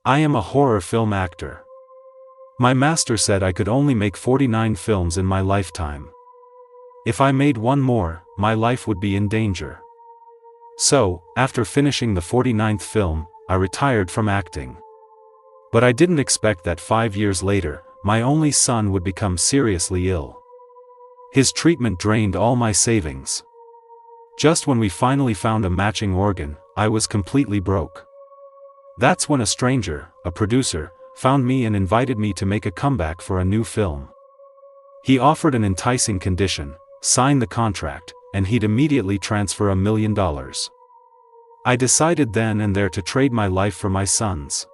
I am a horror film actor. My master said I could only make 49 films in my lifetime. If I made one more, my life would be in danger. So, after finishing the 49th film, I retired from acting. But I didn't expect that 5 years later, my only son would become seriously ill. His treatment drained all my savings. Just when we finally found a matching organ, I was completely broke. That's when a stranger, a producer, found me and invited me to make a comeback for a new film. He offered an enticing condition: sign the contract, and he'd immediately transfer $1 million. I decided then and there to trade my life for my son's.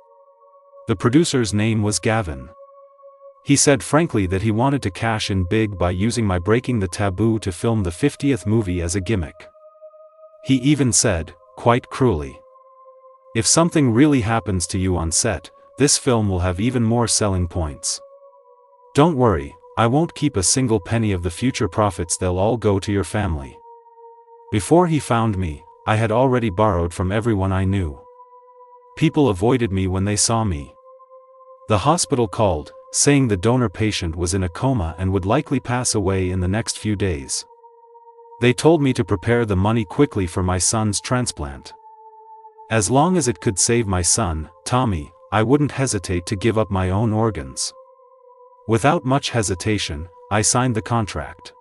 The producer's name was Gavin. He said frankly that he wanted to cash in big by using my breaking the taboo to film the 50th movie as a gimmick. He even said, quite cruelly, "If something really happens to you on set, this film will have even more selling points. Don't worry, I won't keep a single penny of the future profits, they'll all go to your family." Before he found me, I had already borrowed from everyone I knew. People avoided me when they saw me. The hospital called, saying the donor patient was in a coma and would likely pass away in the next few days. They told me to prepare the money quickly for my son's transplant. As long as it could save my son, Tommy, I wouldn't hesitate to give up my own organs. Without much hesitation, I signed the contract.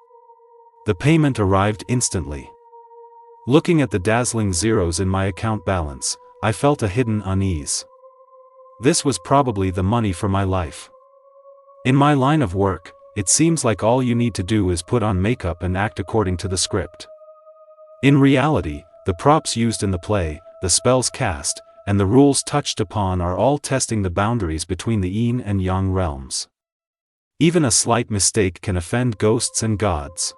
The payment arrived instantly. Looking at the dazzling zeros in my account balance, I felt a hidden unease. This was probably the money for my life. In my line of work, it seems like all you need to do is put on makeup and act according to the script. In reality, the props used in the play, the spells cast, and the rules touched upon are all testing the boundaries between the yin and yang realms. Even a slight mistake can offend ghosts and gods.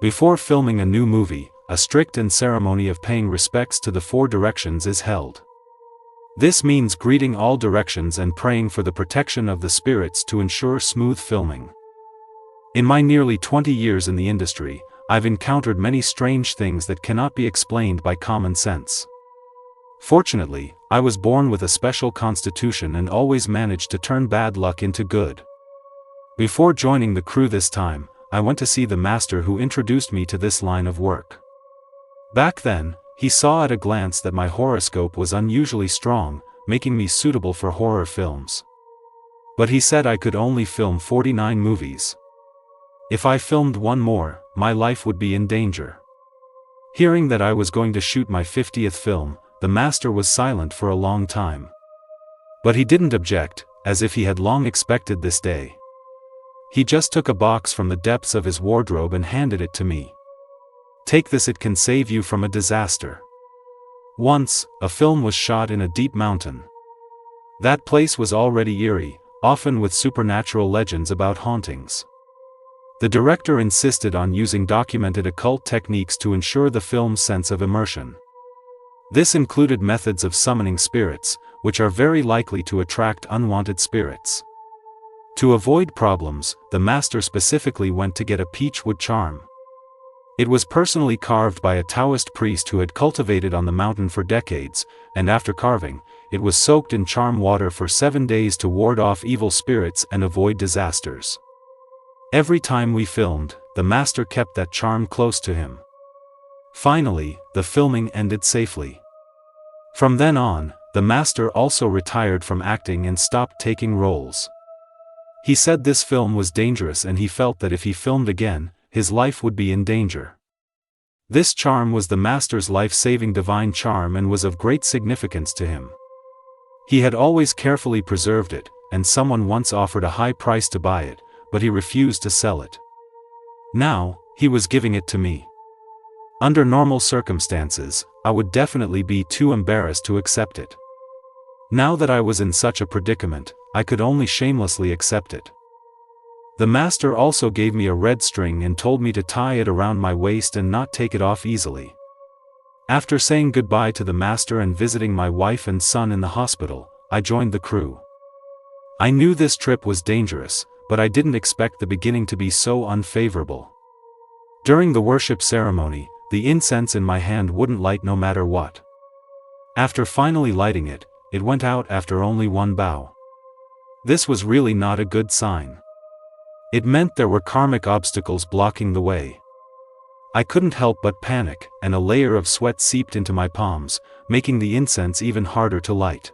Before filming a new movie, a strict ceremony of paying respects to the 4 directions is held. This means greeting all directions and praying for the protection of the spirits to ensure smooth filming. In my nearly 20 years in the industry, I've encountered many strange things that cannot be explained by common sense. Fortunately, I was born with a special constitution and always managed to turn bad luck into good. Before joining the crew this time, I went to see the master who introduced me to this line of work. Back then, he saw at a glance that my horoscope was unusually strong, making me suitable for horror films. But he said I could only film 49 movies. If I filmed one more, my life would be in danger. Hearing that I was going to shoot my 50th film, the master was silent for a long time. But he didn't object, as if he had long expected this day. He just took a box from the depths of his wardrobe and handed it to me. "Take this, it can save you from a disaster." Once, a film was shot in a deep mountain. That place was already eerie, often with supernatural legends about hauntings. The director insisted on using documented occult techniques to ensure the film's sense of immersion. This included methods of summoning spirits, which are very likely to attract unwanted spirits. To avoid problems, the master specifically went to get a peachwood charm. It was personally carved by a Taoist priest who had cultivated on the mountain for decades, and after carving, it was soaked in charm water for 7 days to ward off evil spirits and avoid disasters. Every time we filmed, the master kept that charm close to him. Finally, the filming ended safely. From then on, the master also retired from acting and stopped taking roles. He said this film was dangerous and he felt that if he filmed again, his life would be in danger. This charm was the master's life-saving divine charm and was of great significance to him. He had always carefully preserved it, and someone once offered a high price to buy it, but he refused to sell it. Now, he was giving it to me. Under normal circumstances, I would definitely be too embarrassed to accept it. Now that I was in such a predicament, I could only shamelessly accept it. The master also gave me a red string and told me to tie it around my waist and not take it off easily. After saying goodbye to the master and visiting my wife and son in the hospital, I joined the crew. I knew this trip was dangerous, but I didn't expect the beginning to be so unfavorable. During the worship ceremony, the incense in my hand wouldn't light no matter what. After finally lighting it, it went out after only one bow. This was really not a good sign. It meant there were karmic obstacles blocking the way. I couldn't help but panic, and a layer of sweat seeped into my palms, making the incense even harder to light.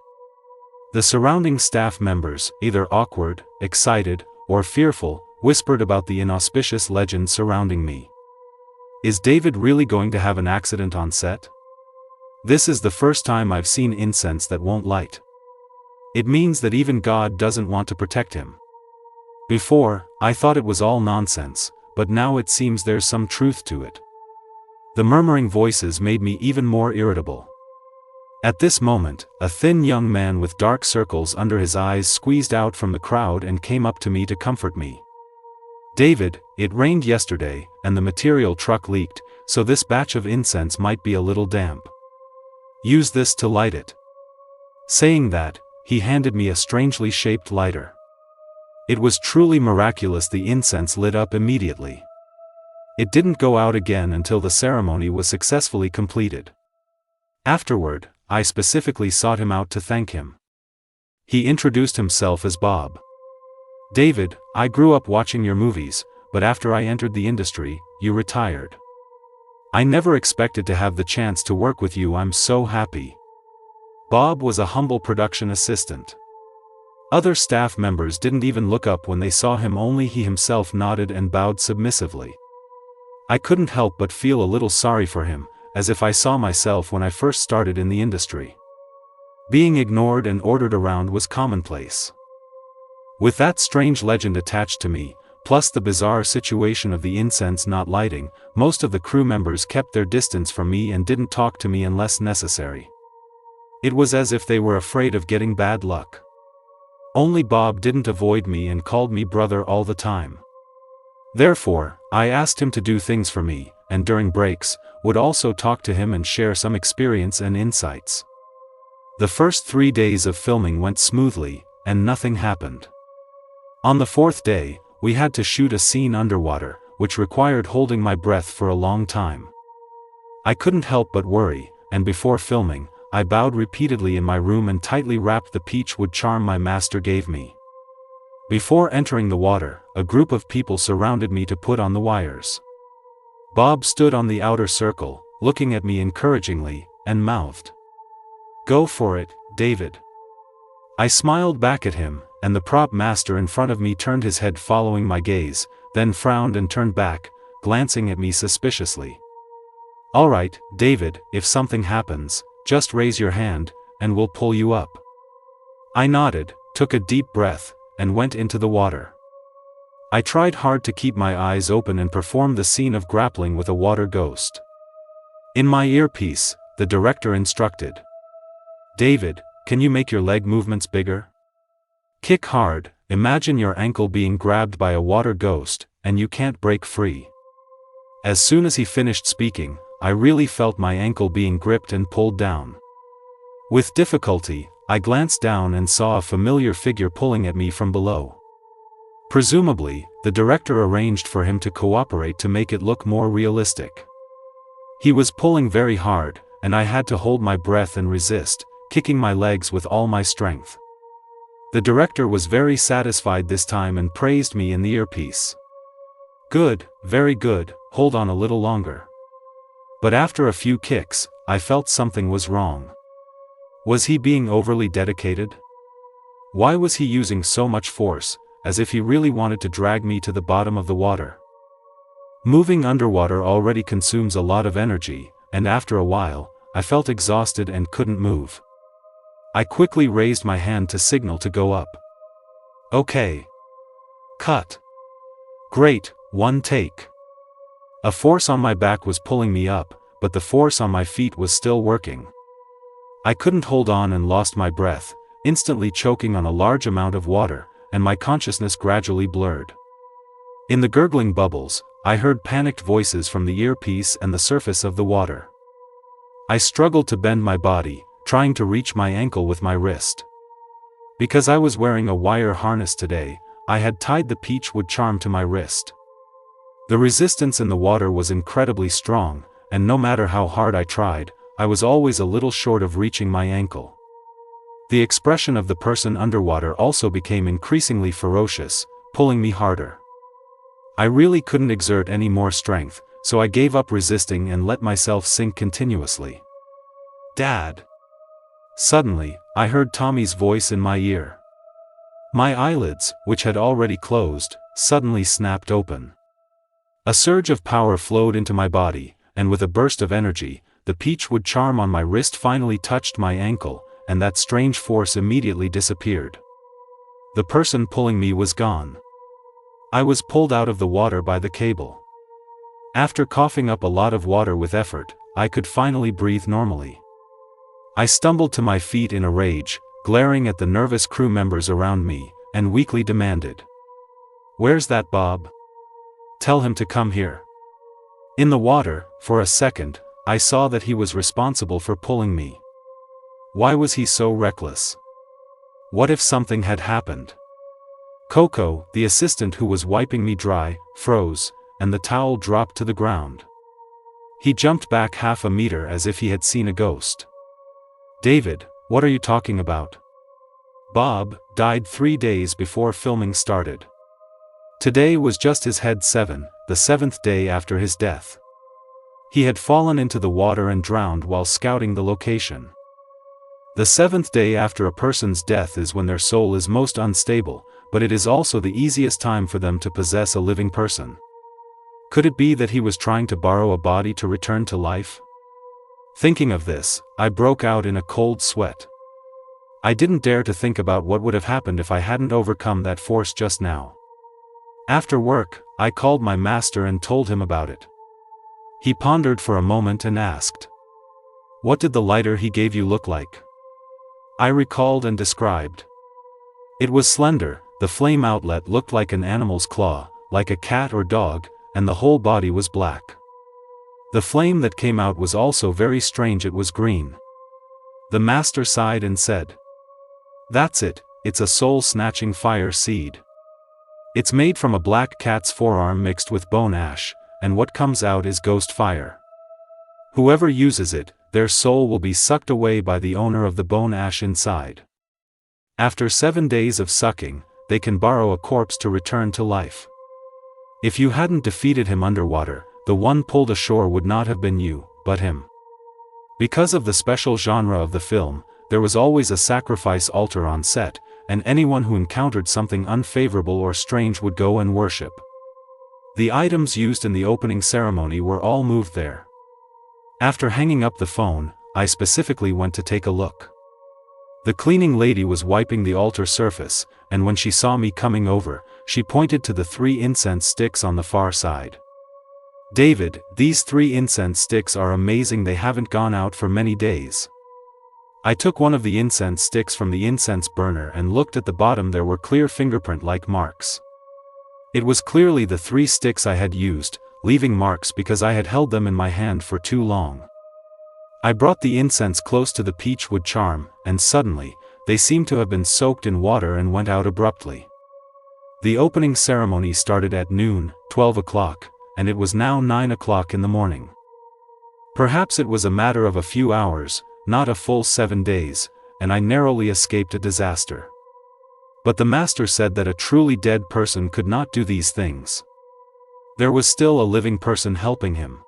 The surrounding staff members, either awkward, excited, or fearful, whispered about the inauspicious legend surrounding me. Is David really going to have an accident on set? This is the first time I've seen incense that won't light. It means that even God doesn't want to protect him. Before, I thought it was all nonsense, but now it seems there's some truth to it. The murmuring voices made me even more irritable. At this moment, a thin young man with dark circles under his eyes squeezed out from the crowd and came up to me to comfort me. David, it rained yesterday, and the material truck leaked, so this batch of incense might be a little damp. Use this to light it. Saying that, he handed me a strangely shaped lighter. It was truly miraculous. The incense lit up immediately. It didn't go out again until the ceremony was successfully completed. Afterward, I specifically sought him out to thank him. He introduced himself as Bob. David, I grew up watching your movies, but after I entered the industry, you retired. I never expected to have the chance to work with you. I'm so happy. Bob was a humble production assistant. Other staff members didn't even look up when they saw him, only he himself nodded and bowed submissively. I couldn't help but feel a little sorry for him, as if I saw myself when I first started in the industry. Being ignored and ordered around was commonplace. With that strange legend attached to me, plus the bizarre situation of the incense not lighting, most of the crew members kept their distance from me and didn't talk to me unless necessary. It was as if they were afraid of getting bad luck. Only Bob didn't avoid me and called me brother all the time. Therefore, I asked him to do things for me, and during breaks, would also talk to him and share some experience and insights. The first 3 days of filming went smoothly, and nothing happened. On the 4th day, we had to shoot a scene underwater, which required holding my breath for a long time. I couldn't help but worry, and before filming, I bowed repeatedly in my room and tightly wrapped the peachwood charm my master gave me. Before entering the water, a group of people surrounded me to put on the wires. Bob stood on the outer circle, looking at me encouragingly, and mouthed, "Go for it, David." I smiled back at him, and the prop master in front of me turned his head following my gaze, then frowned and turned back, glancing at me suspiciously. "All right, David, if something happens, just raise your hand, and we'll pull you up." I nodded, took a deep breath, and went into the water. I tried hard to keep my eyes open and perform the scene of grappling with a water ghost. In my earpiece, the director instructed, "David, can you make your leg movements bigger? Kick hard, imagine your ankle being grabbed by a water ghost, and you can't break free." As soon as he finished speaking, I really felt my ankle being gripped and pulled down. With difficulty, I glanced down and saw a familiar figure pulling at me from below. Presumably, the director arranged for him to cooperate to make it look more realistic. He was pulling very hard, and I had to hold my breath and resist, kicking my legs with all my strength. The director was very satisfied this time and praised me in the earpiece. "Good, very good, hold on a little longer." But after a few kicks, I felt something was wrong. Was he being overly dedicated? Why was he using so much force, as if he really wanted to drag me to the bottom of the water? Moving underwater already consumes a lot of energy, and after a while, I felt exhausted and couldn't move. I quickly raised my hand to signal to go up. "Okay. Cut. Great, one take." A force on my back was pulling me up, but the force on my feet was still working. I couldn't hold on and lost my breath, instantly choking on a large amount of water, and my consciousness gradually blurred. In the gurgling bubbles, I heard panicked voices from the earpiece and the surface of the water. I struggled to bend my body, trying to reach my ankle with my wrist. Because I was wearing a wire harness today, I had tied the peachwood charm to my wrist. The resistance in the water was incredibly strong, and no matter how hard I tried, I was always a little short of reaching my ankle. The expression of the person underwater also became increasingly ferocious, pulling me harder. I really couldn't exert any more strength, so I gave up resisting and let myself sink continuously. "Dad!" Suddenly, I heard Tommy's voice in my ear. My eyelids, which had already closed, suddenly snapped open. A surge of power flowed into my body, and with a burst of energy, the peachwood charm on my wrist finally touched my ankle, and that strange force immediately disappeared. The person pulling me was gone. I was pulled out of the water by the cable. After coughing up a lot of water with effort, I could finally breathe normally. I stumbled to my feet in a rage, glaring at the nervous crew members around me, and weakly demanded, "Where's that Bob? Tell him to come here." In the water, for a second, I saw that he was responsible for pulling me. Why was he so reckless? What if something had happened? Coco, the assistant who was wiping me dry, froze, and the towel dropped to the ground. He jumped back half a meter as if he had seen a ghost. "David, what are you talking about? Bob died 3 days before filming started. Today was just his head 7, the 7th day after his death. He had fallen into the water and drowned while scouting the location. The 7th day after a person's death is when their soul is most unstable, but it is also the easiest time for them to possess a living person. Could it be that he was trying to borrow a body to return to life?" Thinking of this, I broke out in a cold sweat. I didn't dare to think about what would have happened if I hadn't overcome that force just now. After work, I called my master and told him about it. He pondered for a moment and asked, "What did the lighter he gave you look like?" I recalled and described. It was slender, the flame outlet looked like an animal's claw, like a cat or dog, and the whole body was black. The flame that came out was also very strange, it was green. The master sighed and said, "That's it, it's a soul-snatching fire seed. It's made from a black cat's forearm mixed with bone ash, and what comes out is ghost fire. Whoever uses it, their soul will be sucked away by the owner of the bone ash inside. After 7 days of sucking, they can borrow a corpse to return to life. If you hadn't defeated him underwater, the one pulled ashore would not have been you, but him." Because of the special genre of the film, there was always a sacrifice altar on set, and anyone who encountered something unfavorable or strange would go and worship. The items used in the opening ceremony were all moved there. After hanging up the phone, I specifically went to take a look. The cleaning lady was wiping the altar surface, and when she saw me coming over, she pointed to the 3 incense sticks on the far side. "David, these 3 incense sticks are amazing, they haven't gone out for many days." I took one of the incense sticks from the incense burner and looked at the bottom. There were clear fingerprint-like marks. It was clearly the 3 sticks I had used, leaving marks because I had held them in my hand for too long. I brought the incense close to the peachwood charm, and suddenly, they seemed to have been soaked in water and went out abruptly. The opening ceremony started at noon, 12 o'clock, and it was now 9 o'clock in the morning. Perhaps it was a matter of a few hours, not a full 7 days, and I narrowly escaped a disaster. But the master said that a truly dead person could not do these things. There was still a living person helping him.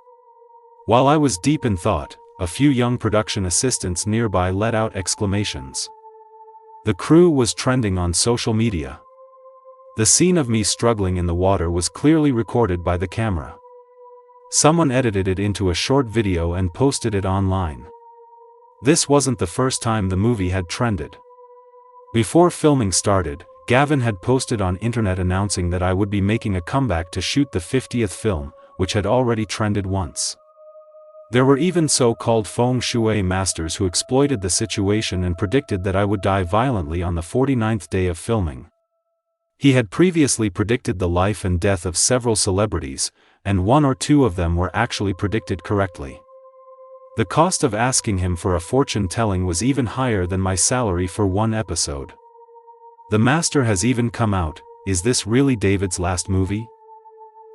While I was deep in thought, a few young production assistants nearby let out exclamations. The crew was trending on social media. The scene of me struggling in the water was clearly recorded by the camera. Someone edited it into a short video and posted it online. This wasn't the first time the movie had trended. Before filming started, Gavin had posted on internet announcing that I would be making a comeback to shoot the 50th film, which had already trended once. There were even so-called feng shui masters who exploited the situation and predicted that I would die violently on the 49th day of filming. He had previously predicted the life and death of several celebrities, and 1 or 2 of them were actually predicted correctly. The cost of asking him for a fortune-telling was even higher than my salary for 1 episode. The master has even come out. Is this really David's last movie?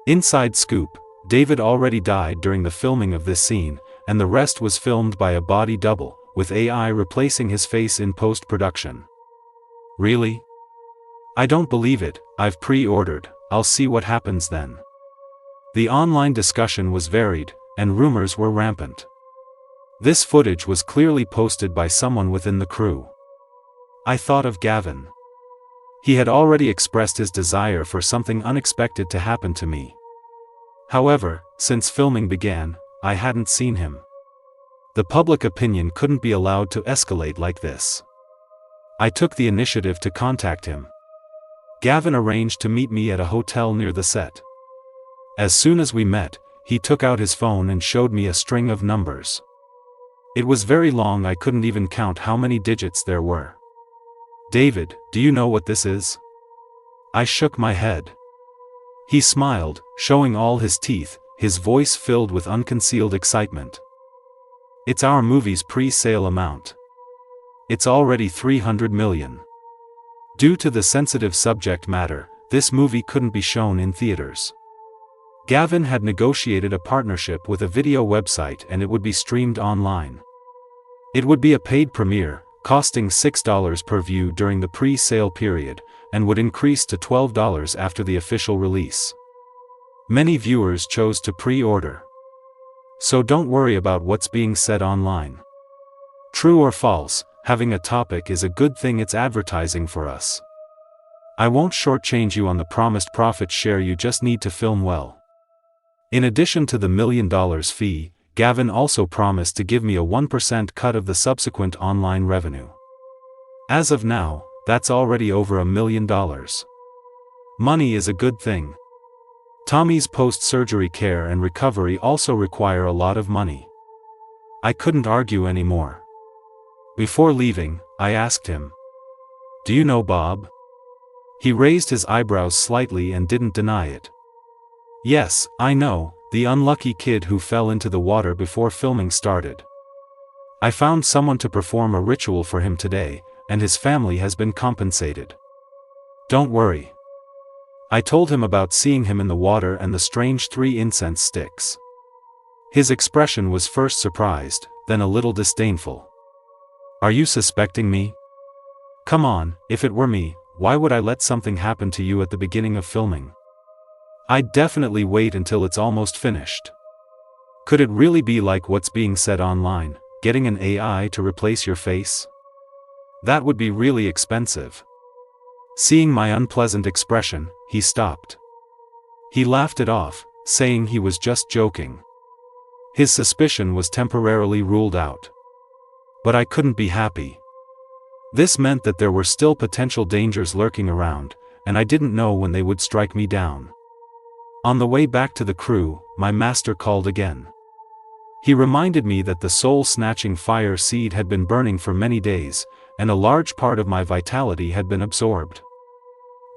Inside scoop, David already died during the filming of this scene, and the rest was filmed by a body double, with AI replacing his face in post-production. Really? I don't believe it. I've pre-ordered. I'll see what happens then. The online discussion was varied, and rumors were rampant. This footage was clearly posted by someone within the crew. I thought of Gavin. He had already expressed his desire for something unexpected to happen to me. However, since filming began, I hadn't seen him. The public opinion couldn't be allowed to escalate like this. I took the initiative to contact him. Gavin arranged to meet me at a hotel near the set. As soon as we met, he took out his phone and showed me a string of numbers. It was very long, I couldn't even count how many digits there were. "David, do you know what this is?" I shook my head. He smiled, showing all his teeth, his voice filled with unconcealed excitement. "It's our movie's pre-sale amount. It's already 300 million. Due to the sensitive subject matter, this movie couldn't be shown in theaters. Gavin had negotiated a partnership with a video website and it would be streamed online. It would be a paid premiere, costing $6 per view during the pre-sale period, and would increase to $12 after the official release. Many viewers chose to pre-order. So don't worry about what's being said online. True or false, having a topic is a good thing, it's advertising for us. I won't shortchange you on the promised profit share, you just need to film well." In addition to the $1 million fee, Gavin also promised to give me a 1% cut of the subsequent online revenue. As of now, that's already over $1 million. Money is a good thing. Tommy's post-surgery care and recovery also require a lot of money. I couldn't argue anymore. Before leaving, I asked him, "Do you know Bob?" He raised his eyebrows slightly and didn't deny it. "Yes, I know, the unlucky kid who fell into the water before filming started. I found someone to perform a ritual for him today, and his family has been compensated. Don't worry." I told him about seeing him in the water and the strange 3 incense sticks. His expression was first surprised, then a little disdainful. "Are you suspecting me? Come on, if it were me, why would I let something happen to you at the beginning of filming? I'd definitely wait until it's almost finished. Could it really be like what's being said online, getting an AI to replace your face? That would be really expensive." Seeing my unpleasant expression, he stopped. He laughed it off, saying he was just joking. His suspicion was temporarily ruled out. But I couldn't be happy. This meant that there were still potential dangers lurking around, and I didn't know when they would strike me down. On the way back to the crew, my master called again. He reminded me that the soul-snatching fire seed had been burning for many days, and a large part of my vitality had been absorbed.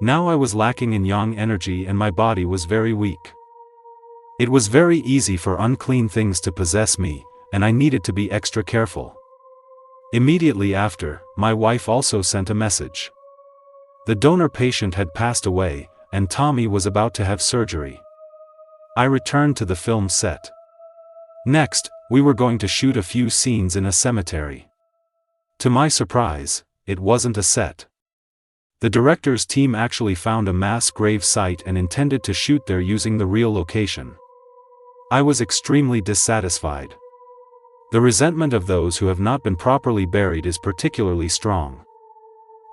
Now I was lacking in yang energy and my body was very weak. It was very easy for unclean things to possess me, and I needed to be extra careful. Immediately after, my wife also sent a message. The donor patient had passed away, and Tommy was about to have surgery. I returned to the film set. Next, we were going to shoot a few scenes in a cemetery. To my surprise, it wasn't a set. The director's team actually found a mass grave site and intended to shoot there using the real location. I was extremely dissatisfied. The resentment of those who have not been properly buried is particularly strong.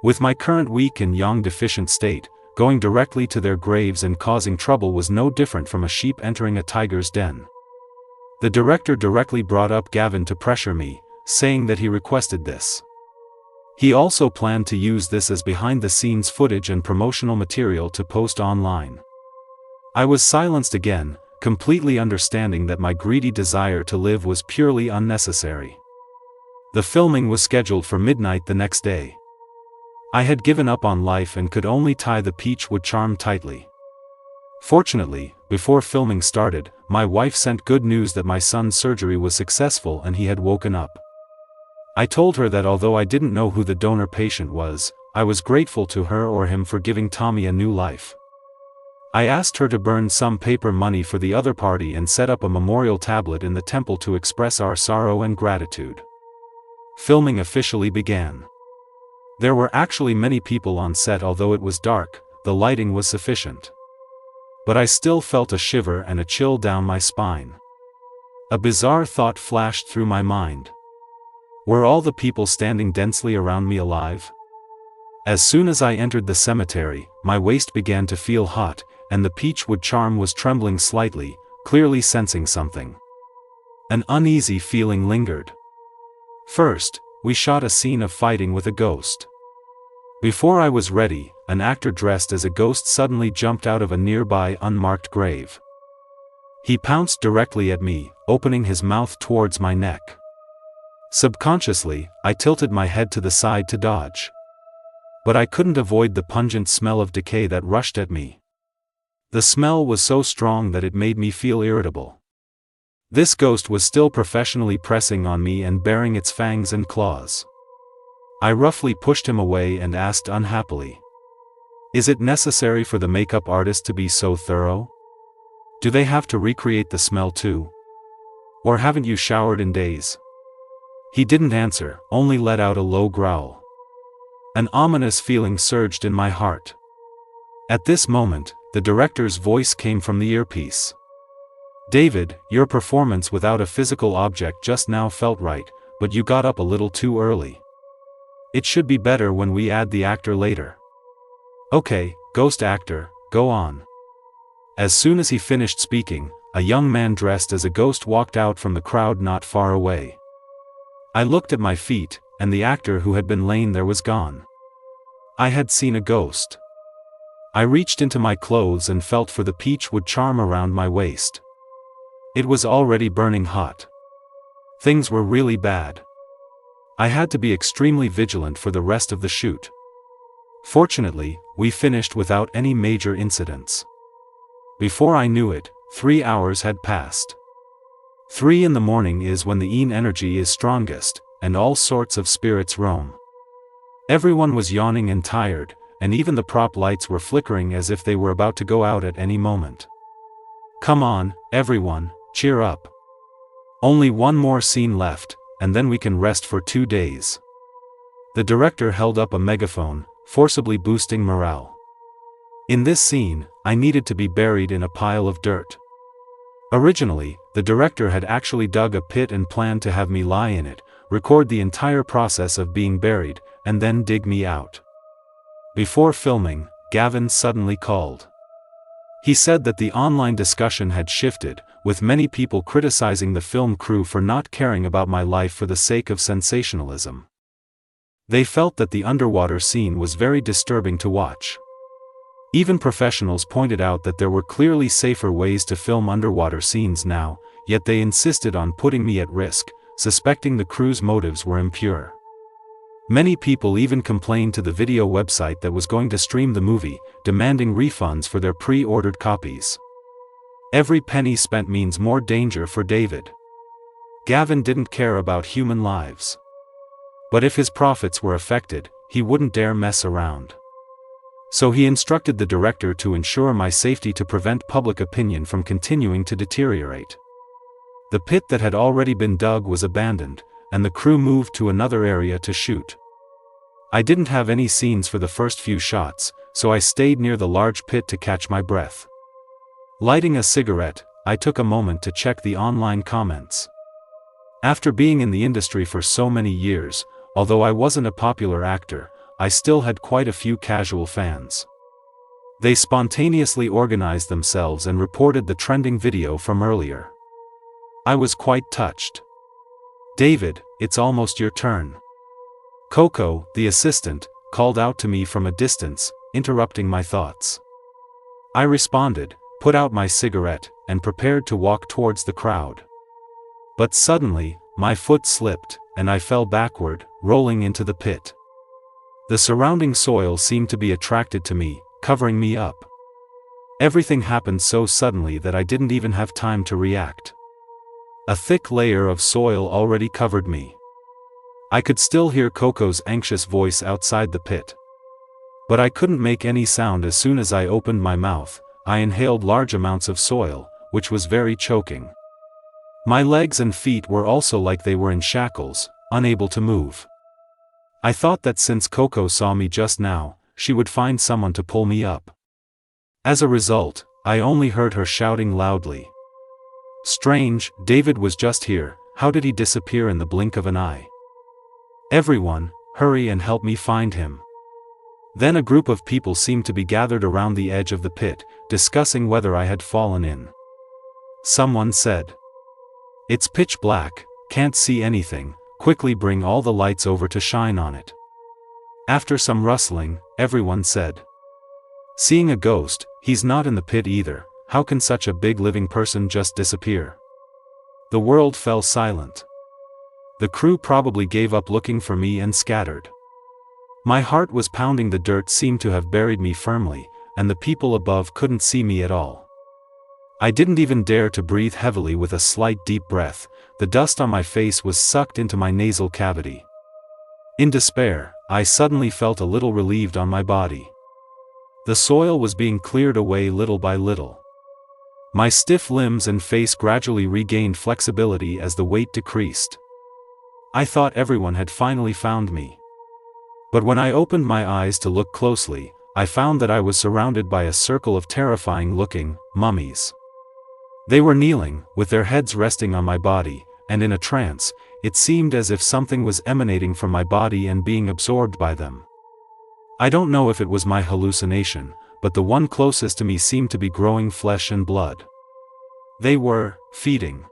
With my current weak and yang deficient state, going directly to their graves and causing trouble was no different from a sheep entering a tiger's den. The director directly brought up Gavin to pressure me, saying that he requested this. He also planned to use this as behind-the-scenes footage and promotional material to post online. I was silenced again, completely understanding that my greedy desire to live was purely unnecessary. The filming was scheduled for midnight the next day. I had given up on life and could only tie the peach wood charm tightly. Fortunately, before filming started, my wife sent good news that my son's surgery was successful and he had woken up. I told her that although I didn't know who the donor patient was, I was grateful to her or him for giving Tommy a new life. I asked her to burn some paper money for the other party and set up a memorial tablet in the temple to express our sorrow and gratitude. Filming officially began. There were actually many people on set. Although it was dark, the lighting was sufficient. But I still felt a shiver and a chill down my spine. A bizarre thought flashed through my mind. Were all the people standing densely around me alive? As soon as I entered the cemetery, my waist began to feel hot, and the peachwood charm was trembling slightly, clearly sensing something. An uneasy feeling lingered. First, we shot a scene of fighting with a ghost. Before I was ready, an actor dressed as a ghost suddenly jumped out of a nearby unmarked grave. He pounced directly at me, opening his mouth towards my neck. Subconsciously, I tilted my head to the side to dodge. But I couldn't avoid the pungent smell of decay that rushed at me. The smell was so strong that it made me feel irritable. This ghost was still professionally pressing on me and baring its fangs and claws. I roughly pushed him away and asked unhappily, "Is it necessary for the makeup artist to be so thorough? Do they have to recreate the smell too? Or haven't you showered in days?" He didn't answer, only let out a low growl. An ominous feeling surged in my heart. At this moment, the director's voice came from the earpiece. "David, your performance without a physical object just now felt right, but you got up a little too early. It should be better when we add the actor later. Okay, ghost actor, go on." As soon as he finished speaking, a young man dressed as a ghost walked out from the crowd not far away. I looked at my feet, and the actor who had been laying there was gone. I had seen a ghost. I reached into my clothes and felt for the peachwood charm around my waist. It was already burning hot. Things were really bad. I had to be extremely vigilant for the rest of the shoot. Fortunately, we finished without any major incidents. Before I knew it, 3 hours had passed. 3 in the morning is when the yin energy is strongest, and all sorts of spirits roam. Everyone was yawning and tired, and even the prop lights were flickering as if they were about to go out at any moment. "Come on, everyone, cheer up. Only one more scene left, and then we can rest for 2 days." The director held up a megaphone, forcibly boosting morale. In this scene, I needed to be buried in a pile of dirt. Originally, the director had actually dug a pit and planned to have me lie in it, record the entire process of being buried, and then dig me out. Before filming, Gavin suddenly called. He said that the online discussion had shifted, with many people criticizing the film crew for not caring about my life for the sake of sensationalism. They felt that the underwater scene was very disturbing to watch. Even professionals pointed out that there were clearly safer ways to film underwater scenes now, yet they insisted on putting me at risk, suspecting the crew's motives were impure. Many people even complained to the video website that was going to stream the movie, demanding refunds for their pre-ordered copies. Every penny spent means more danger for David. Gavin didn't care about human lives. But if his profits were affected, he wouldn't dare mess around. So he instructed the director to ensure my safety to prevent public opinion from continuing to deteriorate. The pit that had already been dug was abandoned, and the crew moved to another area to shoot. I didn't have any scenes for the first few shots, so I stayed near the large pit to catch my breath. Lighting a cigarette, I took a moment to check the online comments. After being in the industry for so many years, although I wasn't a popular actor, I still had quite a few casual fans. They spontaneously organized themselves and reported the trending video from earlier. I was quite touched. "David, it's almost your turn." Coco, the assistant, called out to me from a distance, interrupting my thoughts. I responded, put out my cigarette, and prepared to walk towards the crowd. But suddenly, my foot slipped, and I fell backward, rolling into the pit. The surrounding soil seemed to be attracted to me, covering me up. Everything happened so suddenly that I didn't even have time to react. A thick layer of soil already covered me. I could still hear Coco's anxious voice outside the pit. But I couldn't make any sound. As soon as I opened my mouth, I inhaled large amounts of soil, which was very choking. My legs and feet were also like they were in shackles, unable to move. I thought that since Coco saw me just now, she would find someone to pull me up. As a result, I only heard her shouting loudly. "Strange, David was just here, how did he disappear in the blink of an eye? Everyone, hurry and help me find him." Then a group of people seemed to be gathered around the edge of the pit, discussing whether I had fallen in. Someone said, "It's pitch black, can't see anything, quickly bring all the lights over to shine on it." After some rustling, everyone said, "Seeing a ghost, he's not in the pit either, how can such a big living person just disappear?" The world fell silent. The crew probably gave up looking for me and scattered. My heart was pounding, the dirt seemed to have buried me firmly, and the people above couldn't see me at all. I didn't even dare to breathe heavily with a slight deep breath, the dust on my face was sucked into my nasal cavity. In despair, I suddenly felt a little relieved on my body. The soil was being cleared away little by little. My stiff limbs and face gradually regained flexibility as the weight decreased. I thought everyone had finally found me. But when I opened my eyes to look closely, I found that I was surrounded by a circle of terrifying-looking mummies. They were kneeling, with their heads resting on my body, and in a trance. It seemed as if something was emanating from my body and being absorbed by them. I don't know if it was my hallucination, but the one closest to me seemed to be growing flesh and blood. They were feeding.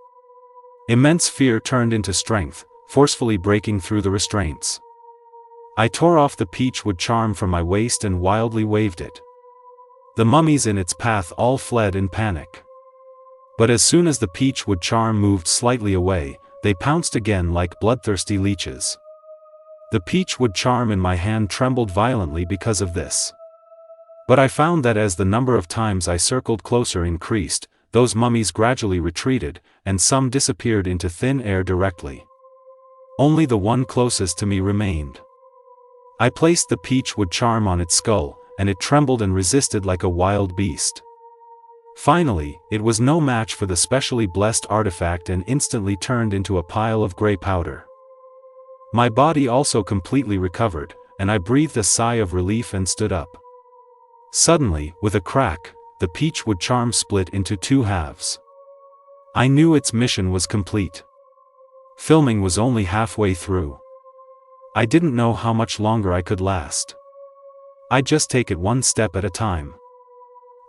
Immense fear turned into strength, forcefully breaking through the restraints. I tore off the peachwood charm from my waist and wildly waved it. The mummies in its path all fled in panic. But as soon as the peachwood charm moved slightly away, they pounced again like bloodthirsty leeches. The peachwood charm in my hand trembled violently because of this. But I found that as the number of times I circled closer increased, those mummies gradually retreated, and some disappeared into thin air directly. Only the one closest to me remained. I placed the peachwood charm on its skull, and it trembled and resisted like a wild beast. Finally, it was no match for the specially blessed artifact and instantly turned into a pile of gray powder. My body also completely recovered, and I breathed a sigh of relief and stood up. Suddenly, with a crack, the peachwood charm split into two halves. I knew its mission was complete. Filming was only halfway through. I didn't know how much longer I could last. I'd just take it one step at a time.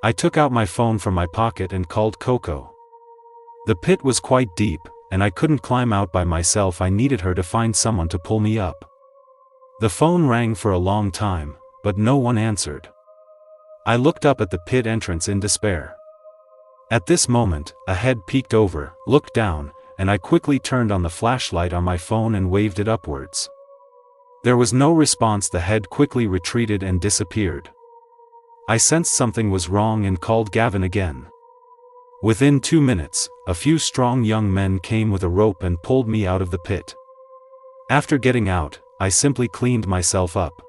I took out my phone from my pocket and called Coco. The pit was quite deep, and I couldn't climb out by myself. I needed her to find someone to pull me up. The phone rang for a long time, but no one answered. I looked up at the pit entrance in despair. At this moment, a head peeked over, looked down, and I quickly turned on the flashlight on my phone and waved it upwards. There was no response. The head quickly retreated and disappeared. I sensed something was wrong and called Gavin again. Within 2 minutes, a few strong young men came with a rope and pulled me out of the pit. After getting out, I simply cleaned myself up.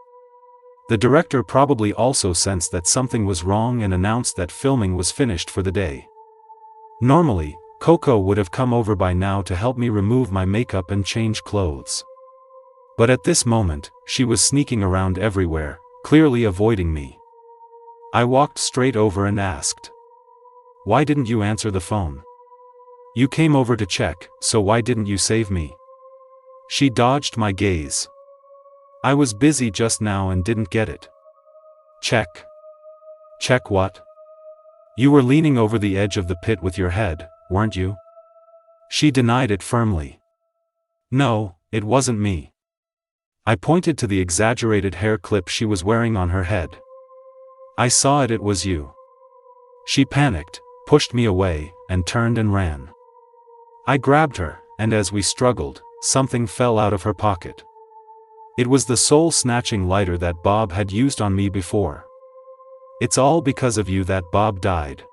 The director probably also sensed that something was wrong and announced that filming was finished for the day. Normally, Coco would have come over by now to help me remove my makeup and change clothes. But at this moment, she was sneaking around everywhere, clearly avoiding me. I walked straight over and asked, "Why didn't you answer the phone? You came over to check, so why didn't you save me?" She dodged my gaze. "I was busy just now and didn't get it." "Check." "Check what?" "You were leaning over the edge of the pit with your head, weren't you?" She denied it firmly. "No, it wasn't me." I pointed to the exaggerated hair clip she was wearing on her head. "I saw it, it was you." She panicked, pushed me away, and turned and ran. I grabbed her, and as we struggled, something fell out of her pocket. It was the soul-snatching lighter that Bob had used on me before. "It's all because of you that Bob died."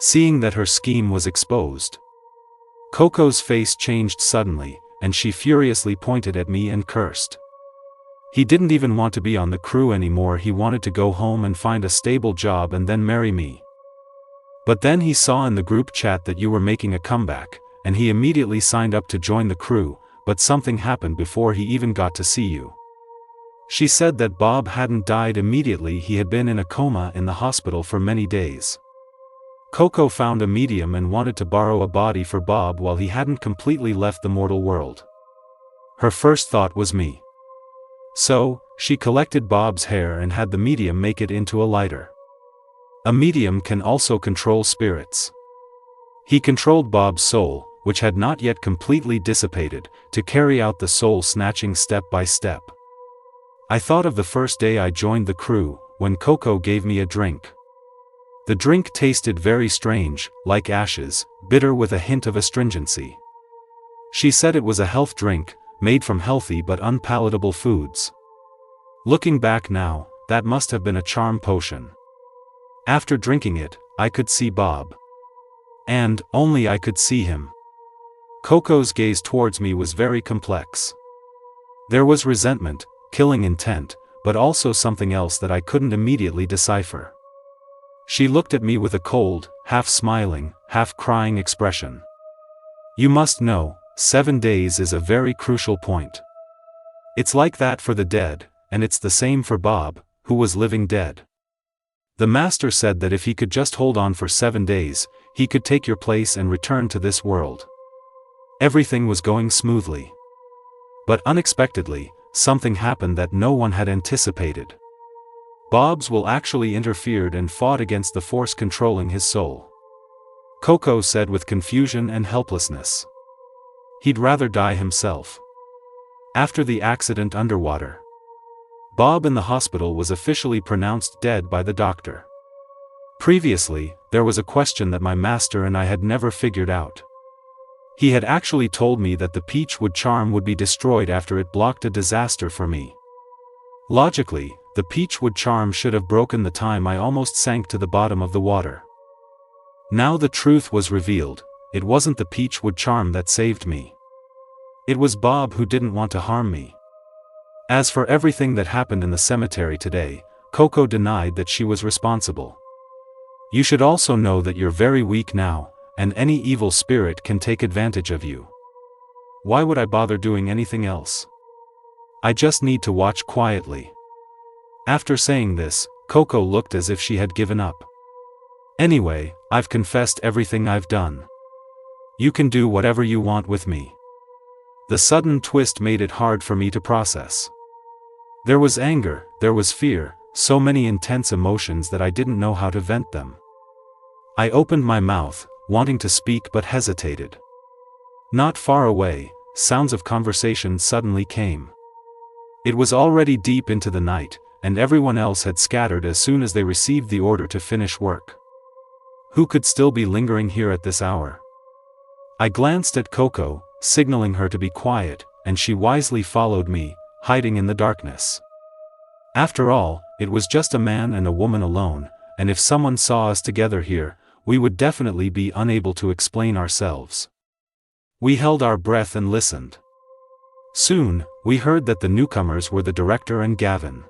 Seeing that her scheme was exposed, Coco's face changed suddenly, and she furiously pointed at me and cursed. He didn't even want to be on the crew anymore. He wanted to go home and find a stable job and then marry me. But then he saw in the group chat that you were making a comeback, and he immediately signed up to join the crew, but something happened before he even got to see you. She said that Bob hadn't died immediately. He had been in a coma in the hospital for many days. Coco found a medium and wanted to borrow a body for Bob while he hadn't completely left the mortal world. Her first thought was me. So, she collected Bob's hair and had the medium make it into a lighter. A medium can also control spirits. He controlled Bob's soul, which had not yet completely dissipated, to carry out the soul-snatching step by step. I thought of the first day I joined the crew, when Coco gave me a drink. The drink tasted very strange, like ashes, bitter with a hint of astringency. She said it was a health drink, made from healthy but unpalatable foods. Looking back now, that must have been a charm potion. After drinking it, I could see Bob. And only I could see him. Coco's gaze towards me was very complex. There was resentment, killing intent, but also something else that I couldn't immediately decipher. She looked at me with a cold, half-smiling, half-crying expression. You must know, 7 days is a very crucial point. It's like that for the dead, and it's the same for Bob, who was living dead. The master said that if he could just hold on for 7 days, he could take your place and return to this world. Everything was going smoothly. But unexpectedly, something happened that no one had anticipated. Bob's will actually interfered and fought against the force controlling his soul. Coco said with confusion and helplessness. He'd rather die himself. After the accident underwater, Bob in the hospital was officially pronounced dead by the doctor. Previously, there was a question that my master and I had never figured out. He had actually told me that the Peachwood charm would be destroyed after it blocked a disaster for me. Logically, the Peachwood charm should have broken the time I almost sank to the bottom of the water. Now the truth was revealed, it wasn't the Peachwood charm that saved me. It was Bob who didn't want to harm me. As for everything that happened in the cemetery today, Coco denied that she was responsible. You should also know that you're very weak now, and any evil spirit can take advantage of you. Why would I bother doing anything else? I just need to watch quietly. After saying this, Coco looked as if she had given up. Anyway, I've confessed everything I've done. You can do whatever you want with me. The sudden twist made it hard for me to process. There was anger, there was fear, so many intense emotions that I didn't know how to vent them. I opened my mouth, wanting to speak but hesitated. Not far away, sounds of conversation suddenly came. It was already deep into the night, and everyone else had scattered as soon as they received the order to finish work. Who could still be lingering here at this hour? I glanced at Coco, signaling her to be quiet, and she wisely followed me, hiding in the darkness. After all, it was just a man and a woman alone, and if someone saw us together here, we would definitely be unable to explain ourselves. We held our breath and listened. Soon, we heard that the newcomers were the director and Gavin.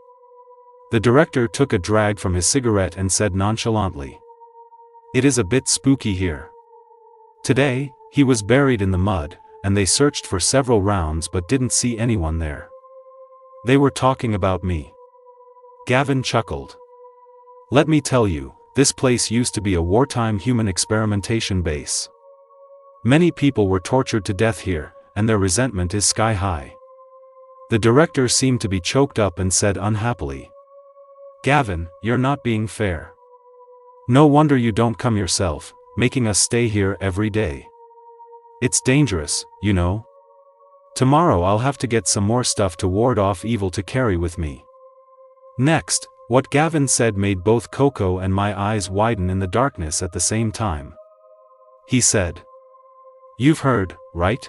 The director took a drag from his cigarette and said nonchalantly, "It is a bit spooky here." Today, he was buried in the mud, and they searched for several rounds but didn't see anyone there. They were talking about me. Gavin chuckled. Let me tell you, this place used to be a wartime human experimentation base. Many people were tortured to death here, and their resentment is sky high. The director seemed to be choked up and said unhappily, "Gavin, you're not being fair. No wonder you don't come yourself, making us stay here every day. It's dangerous, you know. Tomorrow I'll have to get some more stuff to ward off evil to carry with me." Next, what Gavin said made both Coco and my eyes widen in the darkness at the same time. He said, "You've heard, right?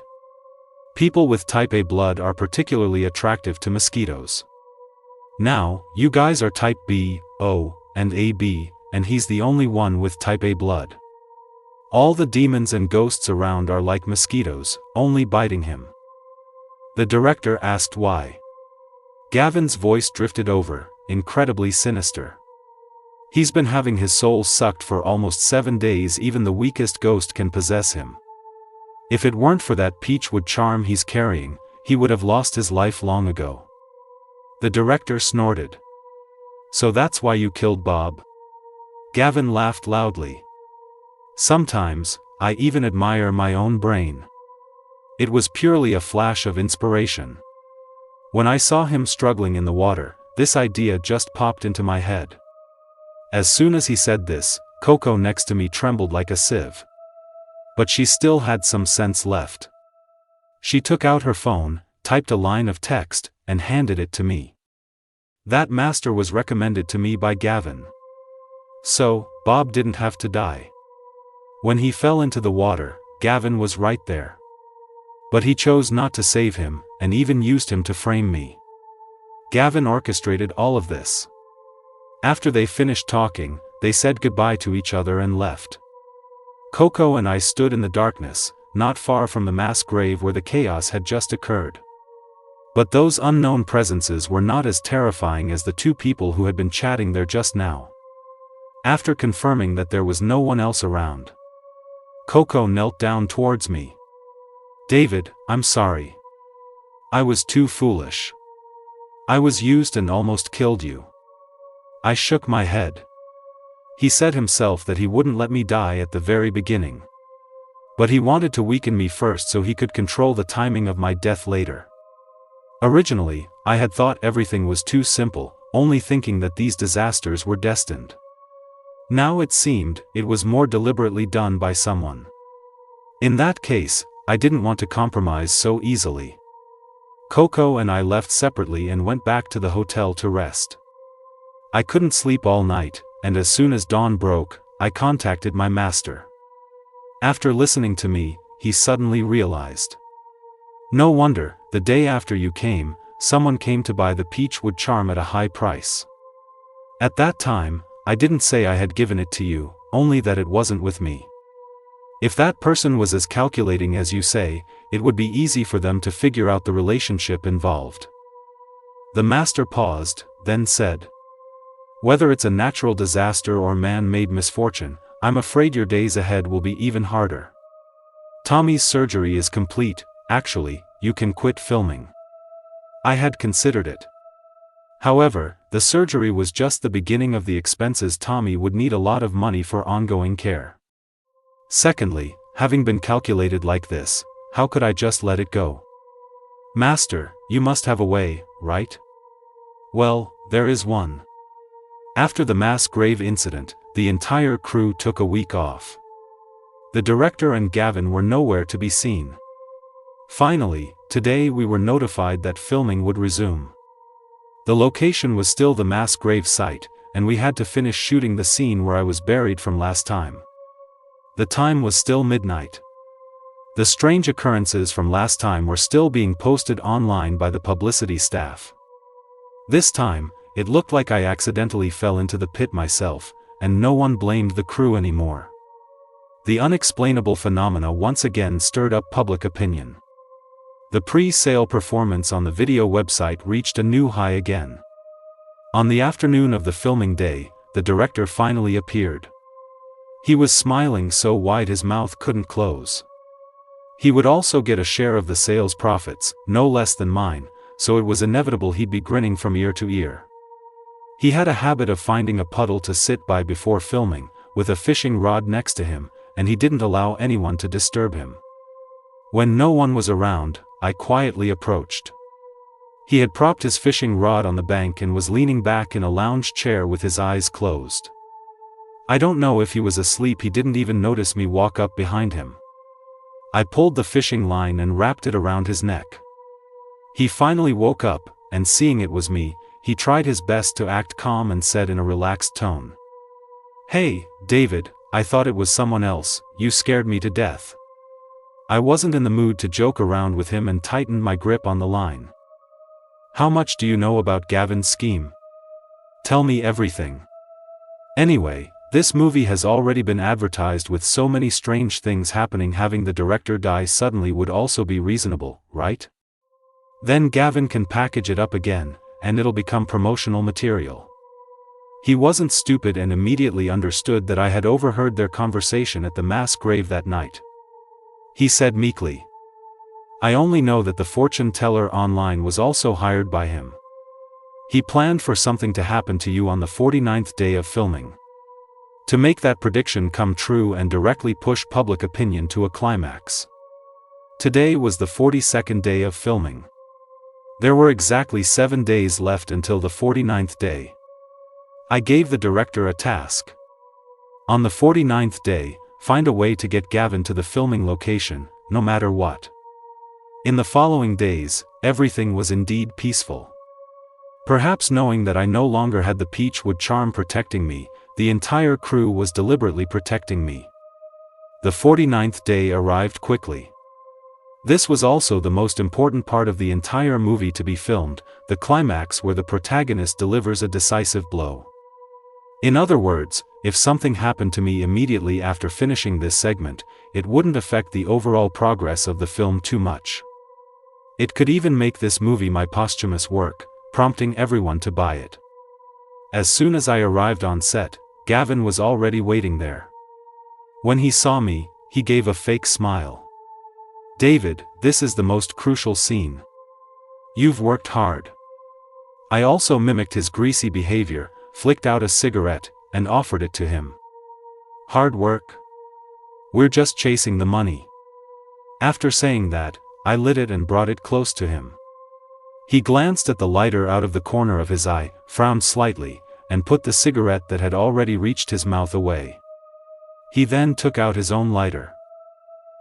People with type A blood are particularly attractive to mosquitoes. Now, you guys are type B, O, and AB, and he's the only one with type A blood. All the demons and ghosts around are like mosquitoes, only biting him." The director asked why. Gavin's voice drifted over, incredibly sinister. "He's been having his soul sucked for almost 7 days. Even the weakest ghost can possess him. If it weren't for that peachwood charm he's carrying, he would have lost his life long ago. The director snorted. So that's why you killed Bob? Gavin laughed loudly. Sometimes, I even admire my own brain. It was purely a flash of inspiration. When I saw him struggling in the water, this idea just popped into my head. As soon as he said this, Coco next to me trembled like a sieve. But she still had some sense left. She took out her phone, typed a line of text, and handed it to me. That master was recommended to me by Gavin. So, Bob didn't have to die. When he fell into the water, Gavin was right there. But he chose not to save him, and even used him to frame me. Gavin orchestrated all of this. After they finished talking, they said goodbye to each other and left. Coco and I stood in the darkness, not far from the mass grave where the chaos had just occurred. But those unknown presences were not as terrifying as the two people who had been chatting there just now. After confirming that there was no one else around, Coco knelt down towards me. David, I'm sorry. I was too foolish. I was used and almost killed you. I shook my head. He said himself that he wouldn't let me die at the very beginning. But he wanted to weaken me first so he could control the timing of my death later. Originally, I had thought everything was too simple, only thinking that these disasters were destined. Now it seemed, it was more deliberately done by someone. In that case, I didn't want to compromise so easily. Coco and I left separately and went back to the hotel to rest. I couldn't sleep all night, and as soon as dawn broke, I contacted my master. After listening to me, he suddenly realized. No wonder, the day after you came, someone came to buy the peachwood charm at a high price. At that time, I didn't say I had given it to you, only that it wasn't with me. If that person was as calculating as you say, it would be easy for them to figure out the relationship involved. The master paused, then said. Whether it's a natural disaster or man-made misfortune, I'm afraid your days ahead will be even harder. Tommy's surgery is complete, actually, you can quit filming. I had considered it. However, the surgery was just the beginning of the expenses. Tommy would need a lot of money for ongoing care. Secondly, having been calculated like this, how could I just let it go? Master, you must have a way, right? Well, there is one. After the mass grave incident, the entire crew took a week off. The director and Gavin were nowhere to be seen. Finally, today we were notified that filming would resume. The location was still the mass grave site, and we had to finish shooting the scene where I was buried from last time. The time was still midnight. The strange occurrences from last time were still being posted online by the publicity staff. This time, it looked like I accidentally fell into the pit myself, and no one blamed the crew anymore. The unexplainable phenomena once again stirred up public opinion. The pre-sale performance on the video website reached a new high again. On the afternoon of the filming day, the director finally appeared. He was smiling so wide his mouth couldn't close. He would also get a share of the sales profits, no less than mine, so it was inevitable he'd be grinning from ear to ear. He had a habit of finding a puddle to sit by before filming, with a fishing rod next to him, and he didn't allow anyone to disturb him. When no one was around, I quietly approached. He had propped his fishing rod on the bank and was leaning back in a lounge chair with his eyes closed. I don't know if he was asleep. He didn't even notice me walk up behind him. I pulled the fishing line and wrapped it around his neck. He finally woke up, and seeing it was me, he tried his best to act calm and said in a relaxed tone. Hey, David, I thought it was someone else, you scared me to death. I wasn't in the mood to joke around with him and tightened my grip on the line. How much do you know about Gavin's scheme? Tell me everything. Anyway, this movie has already been advertised with so many strange things happening. Having the director die suddenly would also be reasonable, right? Then Gavin can package it up again, and it'll become promotional material. He wasn't stupid and immediately understood that I had overheard their conversation at the mass grave that night. he said meekly. I only know that the fortune teller online was also hired by him. He planned for something to happen to you on the 49th day of filming. To make that prediction come true and directly push public opinion to a climax. Today was the 42nd day of filming. There were exactly 7 days left until the 49th day. I gave the director a task. On the 49th day, find a way to get Gavin to the filming location, no matter what. In the following days, everything was indeed peaceful. Perhaps knowing that I no longer had the Peachwood charm protecting me, the entire crew was deliberately protecting me. The 49th day arrived quickly. This was also the most important part of the entire movie to be filmed, the climax where the protagonist delivers a decisive blow. In other words, if something happened to me immediately after finishing this segment, it wouldn't affect the overall progress of the film too much. It could even make this movie my posthumous work, prompting everyone to buy it. As soon as I arrived on set, Gavin was already waiting there. When he saw me, he gave a fake smile. David, this is the most crucial scene. You've worked hard. I also mimicked his greasy behavior, flicked out a cigarette, and offered it to him. Hard work? We're just chasing the money. After saying that, I lit it and brought it close to him. He glanced at the lighter out of the corner of his eye, frowned slightly, and put the cigarette that had already reached his mouth away. He then took out his own lighter.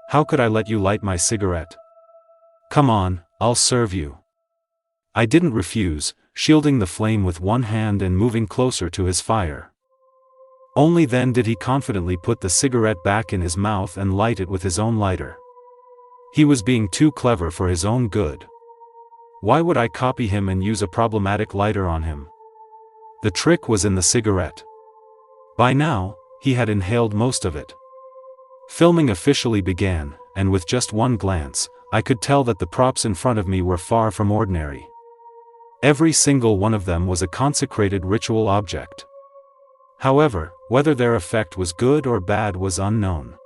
How could I let you light my cigarette? Come on, I'll serve you. I didn't refuse, shielding the flame with one hand and moving closer to his fire. Only then did he confidently put the cigarette back in his mouth and light it with his own lighter. He was being too clever for his own good. Why would I copy him and use a problematic lighter on him? The trick was in the cigarette. By now, he had inhaled most of it. Filming officially began, and with just one glance, I could tell that the props in front of me were far from ordinary. Every single one of them was a consecrated ritual object. However, whether their effect was good or bad was unknown.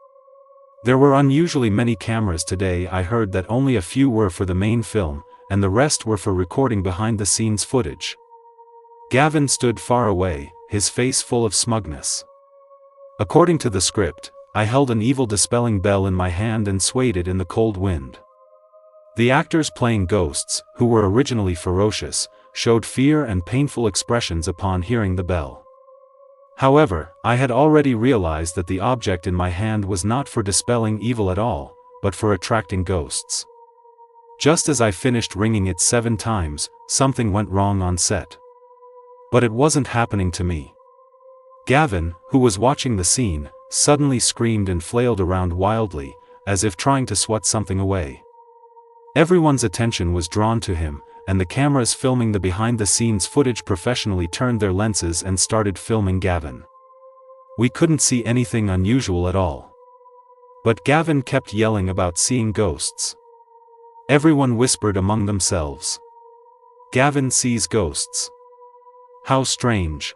There were unusually many cameras today. I heard that only a few were for the main film, and the rest were for recording behind-the-scenes footage. Gavin stood far away, his face full of smugness. According to the script, I held an evil dispelling bell in my hand and swayed it in the cold wind. The actors playing ghosts, who were originally ferocious, showed fear and painful expressions upon hearing the bell. However, I had already realized that the object in my hand was not for dispelling evil at all, but for attracting ghosts. Just as I finished ringing it 7 times, something went wrong on set. But it wasn't happening to me. Gavin, who was watching the scene, suddenly screamed and flailed around wildly, as if trying to swat something away. Everyone's attention was drawn to him, and the cameras filming the behind-the-scenes footage professionally turned their lenses and started filming Gavin. We couldn't see anything unusual at all. But Gavin kept yelling about seeing ghosts. Everyone whispered among themselves. Gavin sees ghosts. How strange.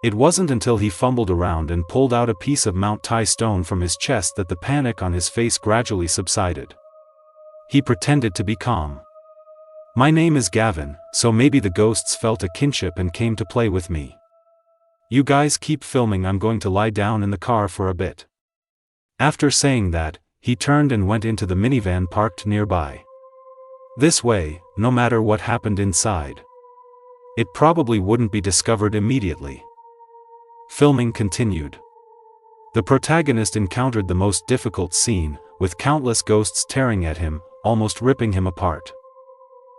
It wasn't until he fumbled around and pulled out a piece of Mount Tai stone from his chest that the panic on his face gradually subsided. He pretended to be calm. My name is Gavin, so maybe the ghosts felt a kinship and came to play with me. You guys keep filming, I'm going to lie down in the car for a bit. After saying that, he turned and went into the minivan parked nearby. This way, no matter what happened inside, it probably wouldn't be discovered immediately. Filming continued. The protagonist encountered the most difficult scene, with countless ghosts tearing at him, almost ripping him apart.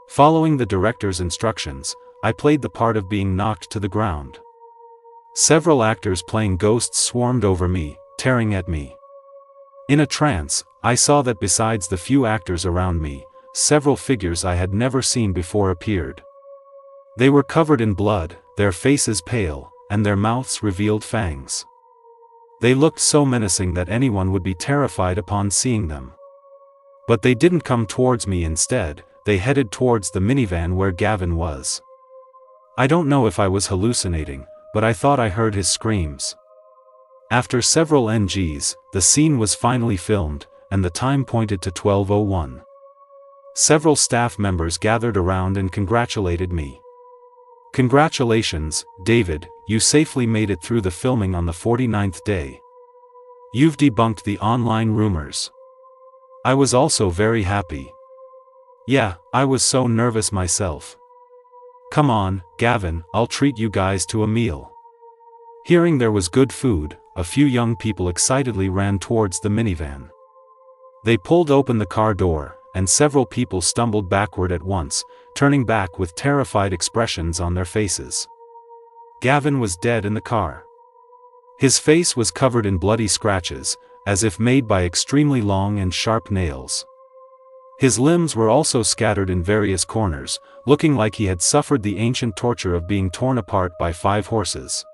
Following the director's instructions, I played the part of being knocked to the ground. Several actors playing ghosts swarmed over me, tearing at me. In a trance, I saw that besides the few actors around me, several figures I had never seen before appeared. They were covered in blood, their faces pale, and their mouths revealed fangs. They looked so menacing that anyone would be terrified upon seeing them. But they didn't come towards me. Instead, they headed towards the minivan where Gavin was. I don't know if I was hallucinating, but I thought I heard his screams. After several NGs, the scene was finally filmed, and the time pointed to 12:01. Several staff members gathered around and congratulated me. "Congratulations, David, you safely made it through the filming on the 49th day. You've debunked the online rumors." I was also very happy. Yeah, I was so nervous myself. "Come on, Gavin, I'll treat you guys to a meal." Hearing there was good food, a few young people excitedly ran towards the minivan. They pulled open the car door, and several people stumbled backward at once, turning back with terrified expressions on their faces. Gavin was dead in the car. His face was covered in bloody scratches, as if made by extremely long and sharp nails. His limbs were also scattered in various corners, looking like he had suffered the ancient torture of being torn apart by 5 horses.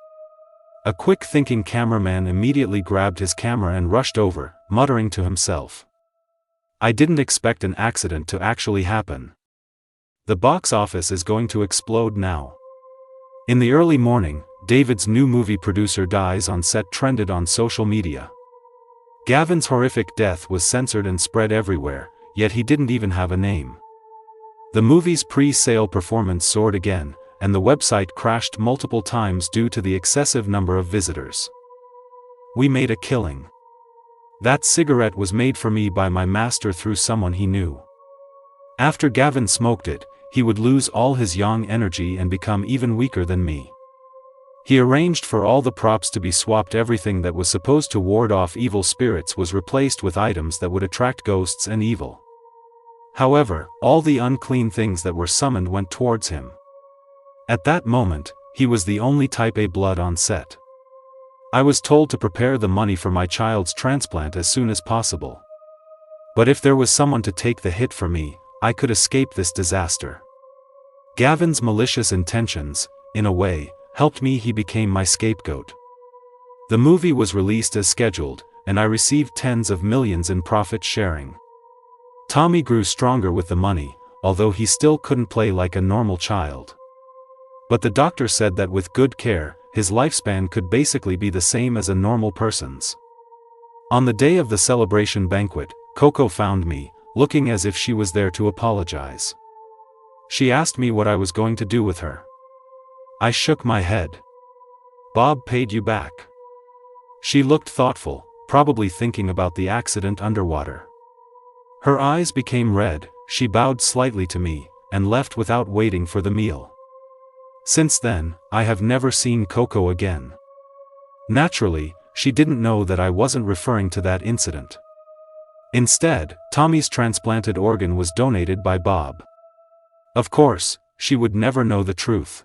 A quick-thinking cameraman immediately grabbed his camera and rushed over, muttering to himself, "I didn't expect an accident to actually happen. The box office is going to explode now." In the early morning, David's new movie producer dies on set trended on social media. Gavin's horrific death was censored and spread everywhere, yet he didn't even have a name. The movie's pre-sale performance soared again, and the website crashed multiple times due to the excessive number of visitors. "We made a killing. That cigarette was made for me by my master through someone he knew. After Gavin smoked it, he would lose all his young energy and become even weaker than me. He arranged for all the props to be swapped. Everything that was supposed to ward off evil spirits was replaced with items that would attract ghosts and evil. However, all the unclean things that were summoned went towards him. At that moment, he was the only type A blood on set. I was told to prepare the money for my child's transplant as soon as possible. But if there was someone to take the hit for me, I could escape this disaster. Gavin's malicious intentions, in a way, helped me. He became my scapegoat. The movie was released as scheduled, and I received tens of millions in profit sharing. Tommy grew stronger with the money, although he still couldn't play like a normal child. But the doctor said that with good care, his lifespan could basically be the same as a normal person's. On the day of the celebration banquet, Coco found me, looking as if she was there to apologize. She asked me what I was going to do with her. I shook my head. "Bob paid you back." She looked thoughtful, probably thinking about the accident underwater. Her eyes became red, she bowed slightly to me, and left without waiting for the meal. Since then, I have never seen Coco again. Naturally, she didn't know that I wasn't referring to that incident. Instead, Tommy's transplanted organ was donated by Bob. Of course, she would never know the truth.